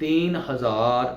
3000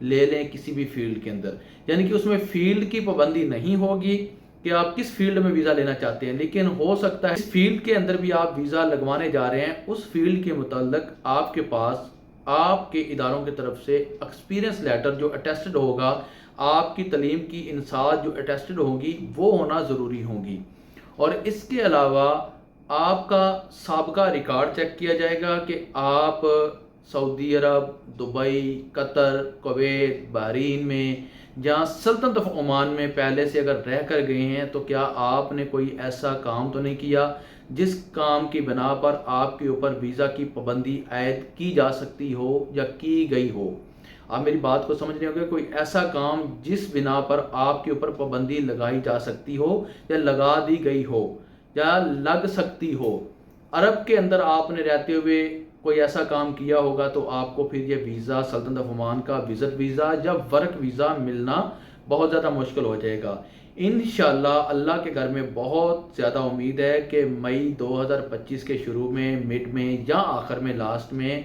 لے لیں کسی بھی فیلڈ کے اندر، یعنی کہ اس میں فیلڈ کی پابندی نہیں ہوگی کہ آپ کس فیلڈ میں ویزا لینا چاہتے ہیں، لیکن ہو سکتا ہے اس فیلڈ کے اندر بھی آپ ویزا لگوانے جا رہے ہیں، اس فیلڈ کے متعلق آپ کے پاس آپ کے اداروں کی طرف سے ایکسپیرینس لیٹر جو اٹیسٹڈ ہوگا، آپ کی تعلیم کی انصاف جو اٹیسٹڈ ہوگی وہ ہونا ضروری ہوگی۔ اور اس کے علاوہ آپ کا سابقہ ریکارڈ چیک کیا جائے گا کہ آپ سعودی عرب، دبئی، قطر، کویت، بحرین میں جہاں سلطنت آف عمان میں پہلے سے اگر رہ کر گئے ہیں تو کیا آپ نے کوئی ایسا کام تو نہیں کیا جس کام کی بنا پر آپ کے اوپر ویزا کی پابندی عائد کی جا سکتی ہو یا کی گئی ہو۔ آپ میری بات کو سمجھ رہے ہوں گے، کوئی ایسا کام جس بنا پر آپ کے اوپر پابندی لگائی جا سکتی ہو یا لگا دی گئی ہو یا لگ سکتی ہو۔ عرب کے اندر آپ نے رہتے ہوئے کوئی ایسا کام کیا ہوگا تو آپ کو پھر یہ ویزا سلطنت آف عمان کا وزٹ ویزا یا ورک ویزا ملنا بہت زیادہ مشکل ہو جائے گا۔ انشاءاللہ اللہ کے گھر میں بہت زیادہ امید ہے کہ مئی 2025 کے شروع میں، مڈ میں یا آخر میں، لاسٹ میں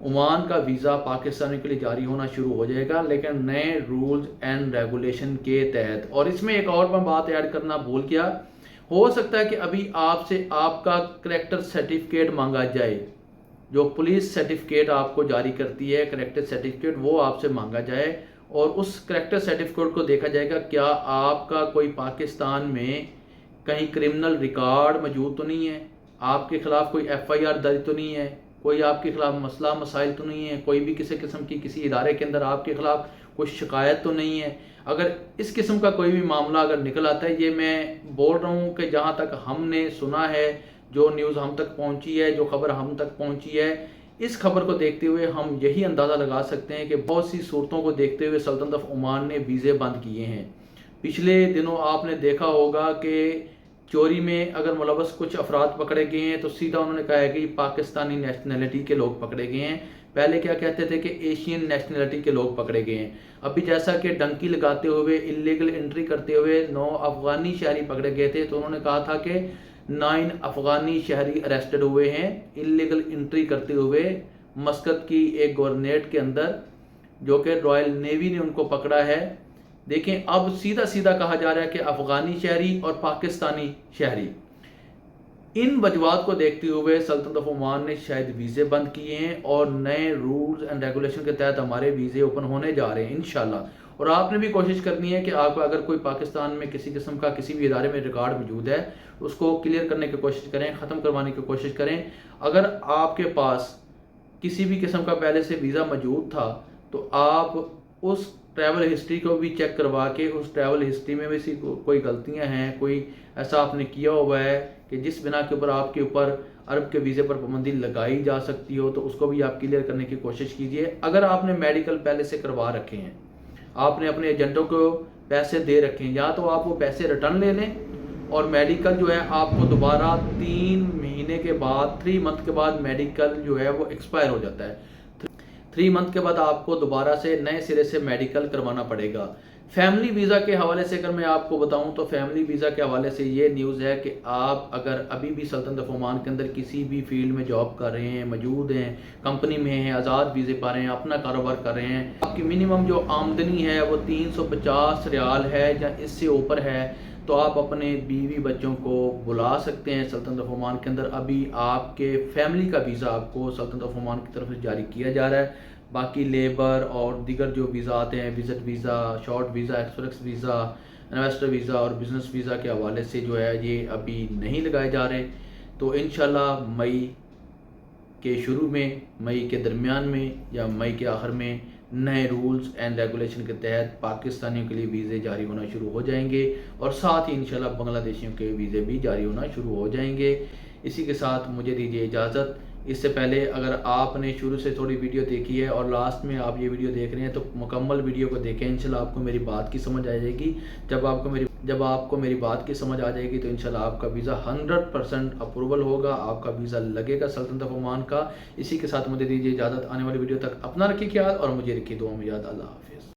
عمان کا ویزا پاکستانی کے لیے جاری ہونا شروع ہو جائے گا، لیکن نئے رولز اینڈ ریگولیشن کے تحت۔ اور اس میں ایک اور میں بات ایڈ کرنا بھول گیا، ہو سکتا ہے کہ ابھی آپ سے آپ کا کریکٹر سرٹیفکیٹ مانگا جائے، جو پولیس سرٹیفکیٹ آپ کو جاری کرتی ہے کریکٹر سرٹیفکیٹ، وہ آپ سے مانگا جائے اور اس کریکٹر سرٹیفکیٹ کو دیکھا جائے گا کیا آپ کا کوئی پاکستان میں کہیں کرمنل ریکارڈ موجود تو نہیں ہے، آپ کے خلاف کوئی ایف آئی آر درج تو نہیں ہے، کوئی آپ کے خلاف مسئلہ مسائل تو نہیں ہے، کوئی بھی کسی قسم کی کسی ادارے کے اندر آپ کے خلاف کوئی شکایت تو نہیں ہے۔ اگر اس قسم کا کوئی بھی معاملہ اگر نکل آتا ہے، یہ میں بول رہا ہوں کہ جہاں تک ہم نے سنا ہے، جو نیوز ہم تک پہنچی ہے، جو خبر ہم تک پہنچی ہے، اس خبر کو دیکھتے ہوئے ہم یہی اندازہ لگا سکتے ہیں کہ بہت سی صورتوں کو دیکھتے ہوئے سلطنت آف عمان نے ویزے بند کیے ہیں۔ پچھلے دنوں آپ نے دیکھا ہوگا کہ چوری میں اگر ملوث کچھ افراد پکڑے گئے ہیں تو سیدھا انہوں نے کہا ہے کہ پاکستانی نیشنلٹی کے لوگ پکڑے گئے ہیں، پہلے کیا کہتے تھے کہ ایشین نیشنلٹی کے لوگ پکڑے گئے ہیں۔ ابھی جیسا کہ ڈنکی لگاتے ہوئے، انلیگل انٹری کرتے ہوئے 9 افغانی شہری پکڑے گئے تھے، تو انہوں نے کہا تھا کہ 9 افغانی شہری اریسٹڈ ہوئے ہیں انلیگل انٹری کرتے ہوئے مسقط کی ایک گورنیٹ کے اندر، جو کہ رائل نیوی نے ان کو پکڑا ہے۔ دیکھیں اب سیدھا سیدھا کہا جا رہا ہے کہ افغانی شہری اور پاکستانی شہری۔ ان وجوہات کو دیکھتے ہوئے سلطنت آف عمان نے شاید ویزے بند کیے ہیں اور نئے رولز اینڈ ریگولیشن کے تحت ہمارے ویزے اوپن ہونے جا رہے ہیں انشاءاللہ۔ اور آپ نے بھی کوشش کرنی ہے کہ آپ کو اگر کوئی پاکستان میں کسی قسم کا کسی بھی ادارے میں ریکارڈ موجود ہے، اس کو کلیئر کرنے کی کوشش کریں، ختم کروانے کی کوشش کریں۔ اگر آپ کے پاس کسی بھی قسم کا پہلے سے ویزا موجود تھا تو آپ اس ٹریول ہسٹری کو بھی چیک کروا کے اس ٹریول ہسٹری میں بھی کوئی غلطیاں ہیں، کوئی ایسا آپ نے کیا ہوا ہے کہ جس بنا کے اوپر آپ کے اوپر عرب کے ویزے پر پابندی لگائی جا سکتی ہو، تو اس کو بھی آپ کلیئر کرنے کی کوشش کیجئے۔ اگر آپ نے میڈیکل پہلے سے کروا رکھے ہیں، آپ نے اپنے ایجنٹوں کو پیسے دے رکھے ہیں، یا تو آپ وہ پیسے ریٹرن لے لیں اور میڈیکل جو ہے آپ کو دوبارہ 3 مہینے کے بعد، 3 منتھ کے بعد میڈیکل جو ہے وہ ایکسپائر ہو جاتا ہے۔ 3 منتھ کے بعد آپ کو دوبارہ سے نئے سرے سے میڈیکل کروانا پڑے گا۔ فیملی ویزا کے حوالے سے اگر میں آپ کو بتاؤں تو فیملی ویزا کے حوالے سے یہ نیوز ہے کہ آپ اگر ابھی بھی سلطنت آف عمان کے اندر کسی بھی فیلڈ میں جاب کر رہے ہیں، موجود ہیں، کمپنی میں ہیں، آزاد ویزے پا رہے ہیں، اپنا کاروبار کر رہے ہیں، آپ کی منیمم جو آمدنی ہے وہ 350 ریال ہے یا اس سے اوپر ہے، تو آپ اپنے بیوی بچوں کو بلا سکتے ہیں سلطنت آف عمان کے اندر۔ ابھی آپ کے فیملی کا ویزا آپ کو سلطنت آف عمان کی طرف سے جاری کیا جا رہا ہے۔ باقی لیبر اور دیگر جو ویزا آتے ہیں، visit visa, short visa, express visa, investor visa اور بزنس ویزا کے حوالے سے جو ہے یہ ابھی نہیں لگائے جا رہے۔ تو انشاءاللہ مئی کے شروع میں، مئی کے درمیان میں یا مئی کے آخر میں نئے رولز اینڈ ریگولیشن کے تحت پاکستانیوں کے لیے ویزے جاری ہونا شروع ہو جائیں گے اور ساتھ ہی انشاءاللہ بنگلہ دیشیوں کے ویزے بھی جاری ہونا شروع ہو جائیں گے۔ اسی کے ساتھ مجھے دیجیے اجازت۔ اس سے پہلے اگر آپ نے شروع سے تھوڑی ویڈیو دیکھی ہے اور لاسٹ میں آپ یہ ویڈیو دیکھ رہے ہیں تو مکمل ویڈیو کو دیکھیں، انشاءاللہ آپ کو میری بات کی سمجھ آ جائے گی۔ جب آپ کو میری بات کی سمجھ آ جائے گی تو انشاءاللہ آپ کا ویزا 100% اپروول ہوگا، آپ کا ویزا لگے گا سلطنت آف عمان کا۔ اسی کے ساتھ مجھے دیجیے اجازت، آنے والی ویڈیو تک اپنا رکھیے خیال اور مجھے رکھیے دعاؤں میں یاد۔ اللہ حافظ۔